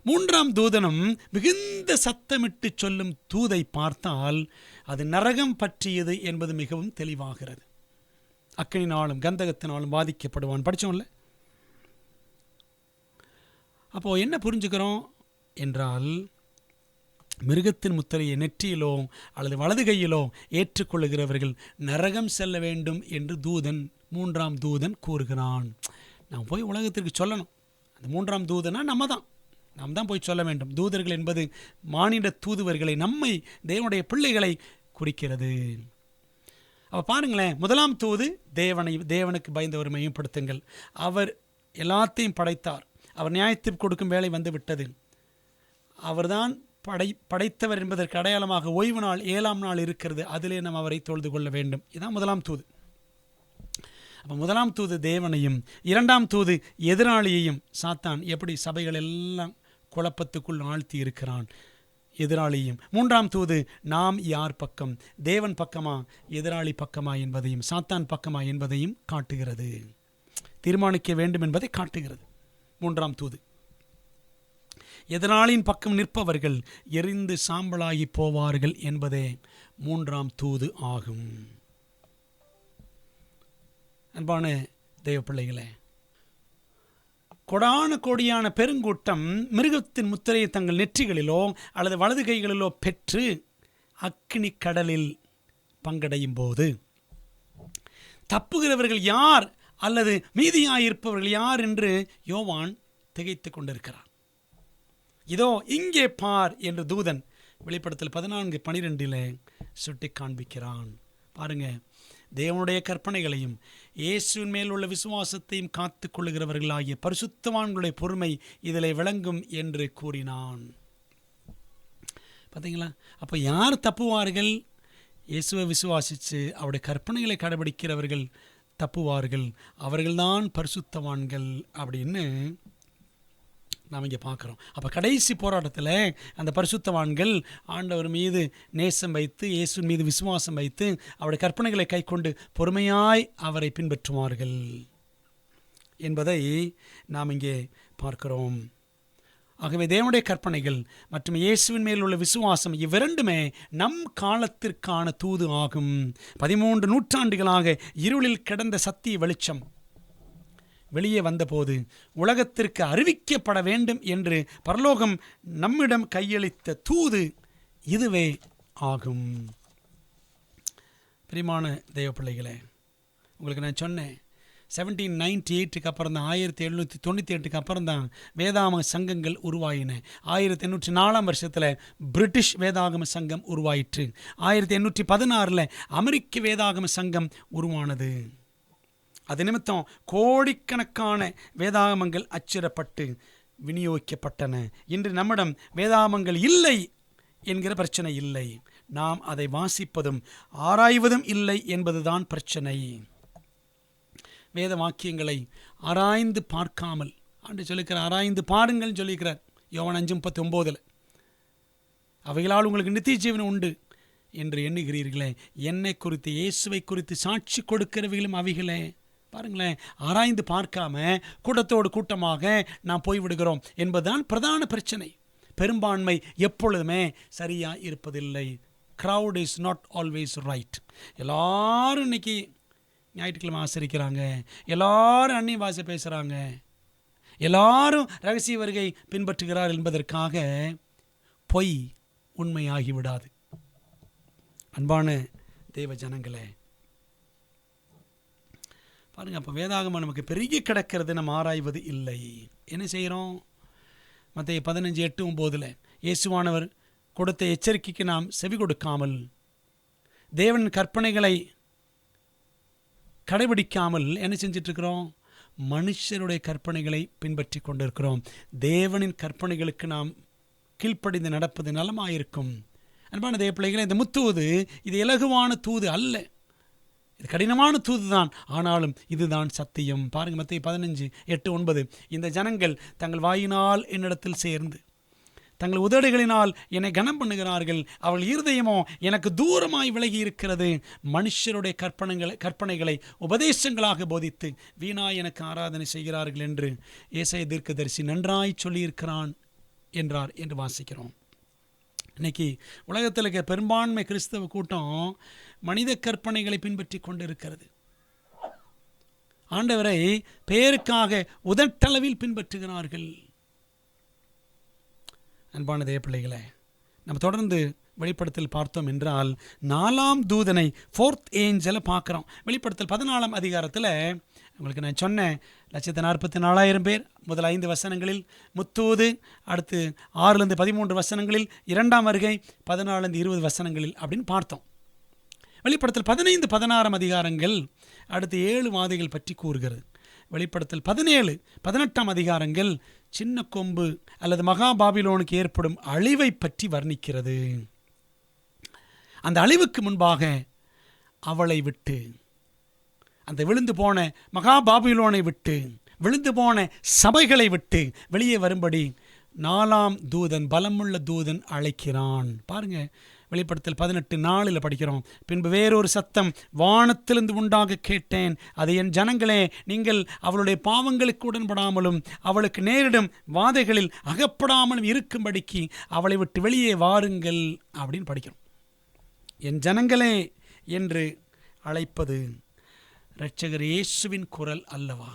3ஆம் தூதனும் மிகுந்த சத்தமிட்டு சொல்லும் தூதை பார்த்தால் அது நரகம் பற்றியது என்பது மிகவும் தெளிவாகிறது. அக்கினினாலும் கந்தகத்தினாலும் பாதிக்கப்படுவான் படித்தோம்ல. அப்போ என்ன புரிஞ்சுக்கிறோம் என்றால், மிருகத்தின் முத்திரையை நெற்றியிலோ அல்லது வலது கையிலோ ஏற்றுக்கொள்ளுகிறவர்கள் நரகம் செல்ல வேண்டும் என்று 3ஆம் தூதன் கூறுகிறான். நாம் போய் உலகத்திற்கு சொல்லணும். அந்த 3ஆம் தூதனா நாம் தான் போய் சொல்ல வேண்டும். தூதர்கள் என்பது மானிட தூதுவர்களை, நம்மை தேவனுடைய பிள்ளைகளை குறிக்கிறது. அப்போ பாருங்களேன், 1ஆம் தூது தேவனுக்கு பயந்தவர் மையப்படுத்துங்கள். அவர் எல்லாத்தையும் படைத்தார். அவர் நியாயத்தீர்ப்பு கொடுக்கும் வேலை வந்து விட்டது. அவர்தான் படைத்தவர் என்பதற்கு அடையாளமாக ஓய்வு நாள் 7ஆம் நாள் இருக்கிறது. அதிலே நாம் அவரை தொழுது கொள்ள வேண்டும். இதுதான் 1ஆம் தூது. அப்போ 1ஆம் தூது தேவனையும், 2ஆம் தூது எதிராளியையும். சாத்தான் எப்படி சபைகள் எல்லாம் குழப்பத்துக்குள் ஆழ்த்தி இருக்கிறான், எதிராளியும். 3ஆம் தூது நாம் யார் பக்கம், தேவன் பக்கமா எதிராளி பக்கமா என்பதையும் சாத்தான் பக்கமா என்பதையும் காட்டுகிறது, தீர்மானிக்க வேண்டும் என்பதை காட்டுகிறது 3ஆம் தூது. எதிராளியின் பக்கம் நிற்பவர்கள் எரிந்து சாம்பலாகி போவார்கள் என்பதே 3ஆம் தூது ஆகும். அன்பான தேவ பிள்ளைகளே, கொடான கோடியான பெருங்கூட்டம் மிருகத்தின் முத்திரையை தங்கள் நெற்றிகளிலோ அல்லது வலது கைகளிலோ பெற்று அக்கினி கடலில் பங்கடையும் போது தப்புகிறவர்கள் யார் அல்லது மீதியாயிருப்பவர்கள் யார் என்று யோவான் திகைத்து கொண்டிருக்கிறார். இதோ இங்கே பார் என்று தூதன் வெளிப்படுத்தல் 14:12 சுட்டி காண்பிக்கிறான். பாருங்க, தேவனுடைய கற்பனைகளையும் இயேசுவின் மேல் உள்ள விசுவாசத்தையும் காத்து கொள்ளுகிறவர்களாகிய பரிசுத்தவான்களுடைய பொறுமை இதில் விளங்கும் என்று கூறினான். பார்த்தீங்களா? அப்போ யார் தப்புவார்கள்? இயேசுவை விசுவாசித்து அவருடைய கற்பனைகளை கடைபிடிக்கிறவர்கள் தப்புவார்கள். அவர்கள்தான் பரிசுத்தவான்கள் அப்படின்னு நாம் இங்கே பார்க்குறோம். அப்போ கடைசி போராட்டத்தில் அந்த பரிசுத்தவான்கள் ஆண்டவர் மீது நேசம் வைத்து, இயேசு மீது விசுவாசம் வைத்து, அவருடைய கற்பனைகளை கைக்கொண்டு பொறுமையாய் அவரை பின்பற்றுவார்கள் என்பதை நாம் இங்கே பார்க்கிறோம். ஆகவே தேவனுடைய கற்பனைகள் மற்றும் இயேசுவின் மேல் உள்ள விசுவாசம் இவ்விரண்டுமே நம் காலத்திற்கான தூது ஆகும். 13 நூற்றாண்டுகளாக இருளில் கிடந்த சத்திய வெளிச்சம் வெளியே வந்தபோது உலகத்திற்கு அறிவிக்கப்பட வேண்டும் என்று பரலோகம் நம்மிடம் கையளித்த தூது இதுவே ஆகும். பிரியமான தேவ பிள்ளைகளே, உங்களுக்கு நான் சொன்னேன், 1798 அப்புறம் தான், 1798 அப்புறம் தான் வேதாகம சங்கங்கள் உருவாயின. 1804 வருஷத்தில் பிரிட்டிஷ் வேதாகம சங்கம் உருவாயிற்று. 1816 அமெரிக்க வேதாகம சங்கம் உருவானது. அது நிமித்தம் கோடிக்கணக்கான வேதாகமங்கள் அச்சிடப்பட்டு விநியோகிக்கப்பட்டன. இன்று நம்மிடம் வேதாகமங்கள் இல்லை என்கிற பிரச்சனை இல்லை. நாம் அதை வாசிப்பதும் ஆராய்வதும் இல்லை என்பதுதான் பிரச்சனை. வேத வாக்கியங்களை ஆராய்ந்து பார்க்காமல், ஆண்டு சொல்லிக்கிறார், ஆராய்ந்து பாருங்கள் சொல்லிக்கிறார் யோவான் 5:39. அவைகளால் உங்களுக்கு நித்திய ஜீவன் உண்டு என்று எண்ணுகிறீர்களே, என்னை குறித்து இயேசுவை குறித்து சாட்சி கொடுக்கிறவைகளும் அவைகளே. பாருங்களேன், ஆராய்ந்து பார்க்காம கூட்டத்தோடு கூட்டமாக நாம் போய்விடுகிறோம் என்பதுதான் பிரதான பிரச்சனை. பெரும்பான்மை எப்பொழுதுமே சரியாக இருப்பதில்லை. crowd is not always right. எல்லாரும் இன்னைக்கு ஞாயிற்றுக்கிழமை ஆசரிக்கிறாங்க, எல்லாரும் அந்நிய பாஷை பேசுகிறாங்க, எல்லாரும் ரகசிய வருகை பின்பற்றுகிறார் என்பதற்காக பொய் உண்மையாகிவிடாது. அன்பான தேவ ஜனங்களே, பாருங்கள், அப்போ வேதாகமம் நமக்கு பெருகி கிடக்கிறது, நம்ம ஆராய்வது இல்லை. என்ன செய்கிறோம்? மத்தேயு 15:8-9 இயேசுவானவர் கொடுத்த எச்சரிக்கைக்கு நாம் செவி கொடுக்காமல், தேவன் கற்பனைகளை கடைபிடிக்காமல் என்ன செஞ்சிட்ருக்கிறோம்? மனுஷருடைய கற்பனைகளை பின்பற்றி கொண்டிருக்கிறோம். தேவனின் கற்பனைகளுக்கு நாம் கீழ்ப்படிந்து நடப்பது நலமாயிருக்கும். அன்பான தேவ பிள்ளைகளை, இந்த முத்தூது இது இலகுவான தூது அல்ல, இது கடினமான தூது தான். ஆனாலும் இதுதான் சத்தியம். பாருங்கள், மத்தேயு 15:8-9 இந்த ஜனங்கள் தங்கள் வாயினால் என்னிடத்தில் சேர்ந்து தங்கள் உதடுகளினால் என்னை கனம் பண்ணுகிறார்கள், அவள் இருதயமோ எனக்கு தூரமாய் விலகி இருக்கிறது. மனுஷருடைய கற்பனைகளை உபதேசங்களாக போதித்து வீணாய் எனக்கு ஆராதனை செய்கிறார்கள் என்று ஏசாயா தீர்க்கதரிசி நன்றாய் சொல்லியிருக்கிறான் என்றார் என்று வாசிக்கிறோம். இன்னைக்கு உலகத்தில் இருக்க பெரும்பான்மை கிறிஸ்தவ கூட்டம் மனித கற்பனைகளை பின்பற்றி கொண்டிருக்கிறது. ஆண்டவரை பெயருக்காக உதட்டளவில் பின்பற்றுகிறார்கள். அன்பான தேவ பிள்ளைகளே, நம்ம தொடர்ந்து வெளிப்படுத்தல் பார்த்தோம் என்றால் 4ஆம் தூதனை, 4th ஏஞ்சலை பார்க்குறோம். வெளிப்படுத்தல் 14ஆம் அதிகாரத்தில் உங்களுக்கு நான் சொன்னேன், 144,000 பேர் முதல் 5 வசனங்களில் முத்தூது, அடுத்து 6-13 வசனங்களில் 2ஆம் வருகை, 14-20 வசனங்களில் அப்படின்னு பார்த்தோம். வெளிப்படுத்தல் 15-16 அதிகாரங்கள் அடுத்து 7 வாதைகள் பற்றி கூறுகிறது. வெளிப்படுத்தல் 17-18 அதிகாரங்கள் சின்ன கொம்பு அல்லது மகா பாபிலோனுக்கு ஏற்படும் அழிவை பற்றி வர்ணிக்கிறது. அந்த அழிவுக்கு முன்பாக அவளை விட்டு, அந்த விழுந்து போன மகா பாபிலோனை விட்டு, விழுந்து போன சபைகளை விட்டு வெளியே வரும்படி 4ஆம் தூதன், பலமுள்ள தூதன் அழைக்கிறான். பாருங்க, வெளிப்படுத்தல் 18:4 படிக்கிறோம். பின்பு வேறொரு சத்தம் வானத்திலிருந்து உண்டாக கேட்டேன், அது என் ஜனங்களே, நீங்கள் அவளுடைய பாவங்களுக்கு உடன்படாமலும் அவளுக்கு நேரிடும் வாதைகளில் அகப்படாமலும் இருக்கும்படிக்கு அவளை விட்டு வெளியே வாருங்கள் அப்படின்னு படிக்கிறோம். என் ஜனங்களே என்று அழைப்பது இரட்சகர் இயேசுவின் குரல் அல்லவா?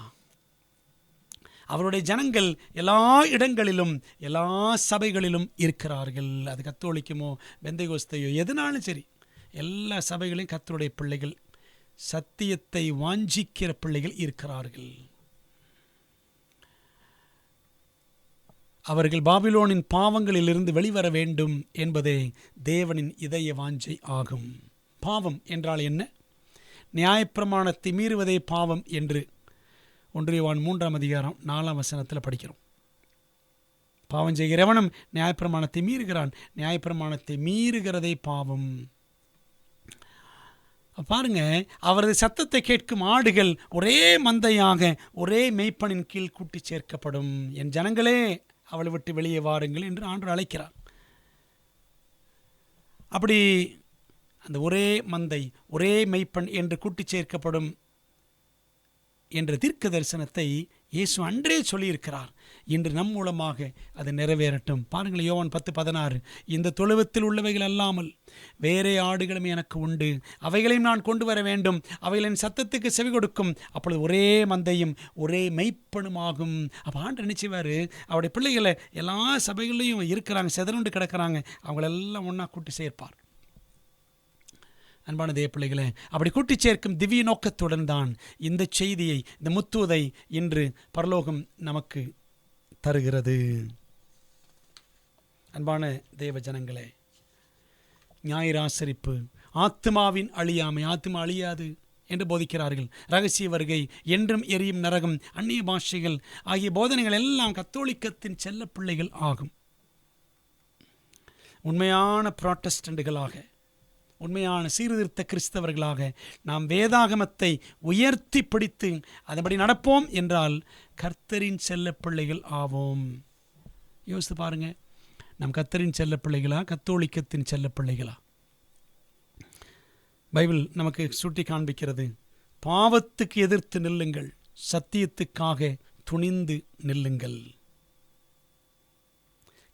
அவருடைய ஜனங்கள் எல்லா இடங்களிலும் எல்லா சபைகளிலும் இருக்கிறார்கள். அது கத்தோலிக்கமோ பெந்தைகோஸ்தையோ எதுனாலும் சரி, எல்லா சபைகளையும் கர்த்தருடைய பிள்ளைகள், சத்தியத்தை வாஞ்சிக்கிற பிள்ளைகள் இருக்கிறார்கள். அவர்கள் பாபிலோனின் பாவங்களிலிருந்து வெளிவர வேண்டும் என்பதே தேவனின் இதய வாஞ்சை ஆகும். பாவம் என்றால் என்ன? நியாயப்பிரமாணத்தை மீறுவதே பாவம் என்று 1 யோவான் 3ஆம் அதிகாரம் 4ஆம் வசனத்தில் படிக்கிறோம். பாவம் செய்கிறவனும் நியாயப்பிரமாணத்தை மீறுகிறான், நியாயப்பிரமாணத்தை மீறுகிறதே பாவம். பாருங்க, அவரது சத்தத்தை கேட்கும் ஆடுகள் ஒரே மந்தையாக ஒரே மேய்ப்பனின் கீழ் கூட்டி சேர்க்கப்படும். என் ஜனங்களே, அவளை விட்டு வெளியே வாருங்கள் என்று ஆண்டவர் அழைக்கிறார். அப்படி அந்த ஒரே மந்தை ஒரே மெய்ப்பன் என்று கூட்டி சேர்க்கப்படும் என்ற தீர்க்க தரிசனத்தை இயேசு அன்றே சொல்லியிருக்கிறார். இன்று நம் மூலமாக அது நிறைவேறட்டும். பாருங்கள், யோவான் 10:16 இந்த தொழுவத்தில் உள்ளவைகள் அல்லாமல் வேறே ஆடுகளும் எனக்கு உண்டு, அவைகளையும் நான் கொண்டு வர வேண்டும், அவைகளின் சத்தத்துக்கு செவி கொடுக்கும், அப்பொழுது ஒரே மந்தையும் ஒரே மெய்ப்பனுமாகும். அப்போ ஆண்டு நினைச்சுவார், அவருடைய பிள்ளைகளை எல்லா சபைகளையும் இருக்கிறாங்க, சிதறுண்டு கிடக்கிறாங்க, அவங்களெல்லாம் ஒன்றா கூட்டி சேர்ப்பார். அன்பான தேவ பிள்ளைகளே, அப்படி கூட்டி சேர்க்கும் திவ்ய நோக்கத்துடன் தான் இந்த செய்தியை, இந்த முத்துவதை இன்று பரலோகம் நமக்கு தருகிறது. அன்பான தேவ ஜனங்களே, ஞாயிறு ஆசரிப்பு ஆத்மாவின் அழியாமை, ஆத்மா அழியாது என்று போதிக்கிறார்கள். ரகசிய வருகை, என்றும் எரியும் நரகம், அந்நிய பாஷைகள் ஆகிய போதனைகள் எல்லாம் கத்தோலிக்கத்தின் செல்ல பிள்ளைகள் ஆகும். உண்மையான புராட்டஸ்டண்டுகளாக, உண்மையான சீர்திருத்த கிறிஸ்தவர்களாக நாம் வேதாகமத்தை உயர்த்தி பிடித்து அதன்படி நடப்போம் என்றால் கர்த்தரின் செல்ல பிள்ளைகள் ஆவோம். யோசித்து பாருங்க, நம் கர்த்தரின் செல்ல பிள்ளைகளா, கத்தோலிக்கத்தின் செல்ல பிள்ளைகளா? பைபிள் நமக்கு சுட்டி காண்பிக்கிறது, பாவத்துக்கு எதிர்த்து நில்லுங்கள், சத்தியத்துக்காக துணிந்து நில்லுங்கள்.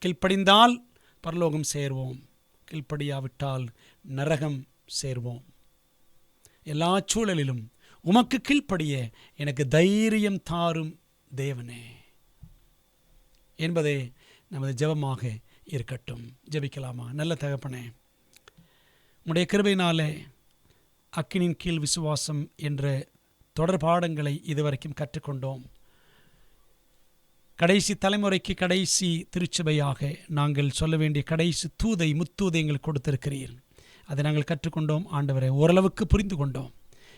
கீழ்ப்படிந்தால் பரலோகம் சேர்வோம், கீழ்ப்படியாவிட்டால் நரகம் சேர்வோம். எல்லா சூழலிலும் உமக்கு கீழ்ப்படிய எனக்கு தைரியம் தாரும் தேவனே என்பதே நமது ஜெபமாக இருக்கட்டும். ஜெபிக்கலாமா? நல்ல தகப்பனே, உம்முடைய கிருபையினாலே அக்கினியின் கீழ் விசுவாசம் என்ற தொடர் பாடங்களை இதுவரைக்கும் கற்றுக்கொண்டோம். கடைசி தலைமுறைக்கு கடைசி திருச்சபையாக நாங்கள் சொல்ல வேண்டிய கடைசி தூதை முத்தூதை எங்களுக்கு கொடுத்திருக்கிறீர். அதை நாங்கள் கற்றுக்கொண்டோம் ஆண்டவரே, ஓரளவுக்கு புரிந்து கொண்டோம்.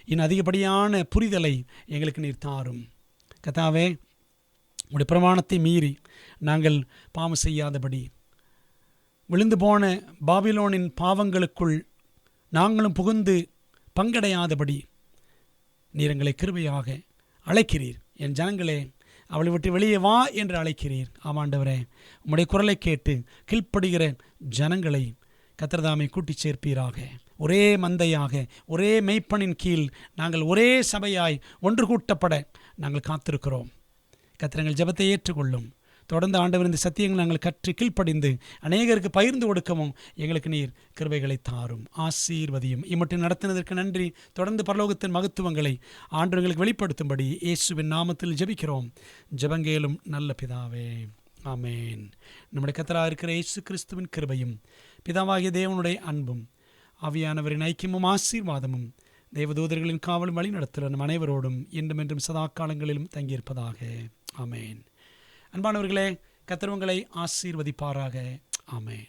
இன்னும் அதிகப்படியான புரிதலை எங்களுக்கு நீர் தாரும் கர்த்தாவே. உடைய பிரமாணத்தை மீறி நாங்கள் பாவம் செய்யாதபடி, விழுந்து போன பாபிலோனின் பாவங்களுக்குள் நாங்களும் புகுந்து பங்கடையாதபடி நீர் எங்களை கிருபையாக அழைக்கிறீர். என் ஜனங்களே, அவளை விட்டு வெளியே வா என்று அழைக்கிறீர். ஆமாண்டவரே, உம்முடைய குரலை கேட்டு கீழ்ப்படுகிற ஜனங்களை கர்த்தர்தாமே கூட்டி சேர்ப்பீராக. ஒரே மந்தையாக, ஒரே மெய்ப்பனின் கீழ் நாங்கள் ஒரே சபையாய் ஒன்று கூட்டப்பட நாங்கள் காத்திருக்கிறோம். கர்த்தர் எங்கள் ஜெபத்தை ஏற்றுக்கொள்ளும். தொடர்ந்து ஆண்டவர் இந்த சத்தியங்கள் நாங்கள் கற்று கீழ்ப்படிந்து அநேகருக்கு பகிர்ந்து கொடுக்கவும் எங்களுக்கு நீர் கிருபைகளை தாரும், ஆசீர்வதியும். இம்மட்டும் நடத்தினதற்கு நன்றி. தொடர்ந்து பரலோகத்தின் மகத்துவங்களை ஆண்டவர்களுக்கு வெளிப்படுத்தும்படி இயேசுவின் நாமத்தில் ஜெபிக்கிறோம். ஜெபங்கேலும் நல்ல பிதாவே, ஆமேன். நம்முடைய கர்த்தராக இருக்கிற இயேசு கிறிஸ்துவின் கிருபையும் பிதாவாகிய தேவனுடைய அன்பும் ஆவியானவரின் ஐக்கியமும் ஆசீர்வாதமும் தேவதூதர்களின் காவலும் வழி நடத்துகிற நம் அனைவரோடும் இன்றும் என்றும் சதா காலங்களிலும் தங்கியிருப்பதாக. ஆமேன். அன்பானவர்களே, கர்த்தர் உங்களை ஆசீர்வதிப்பாராக. ஆமேன்.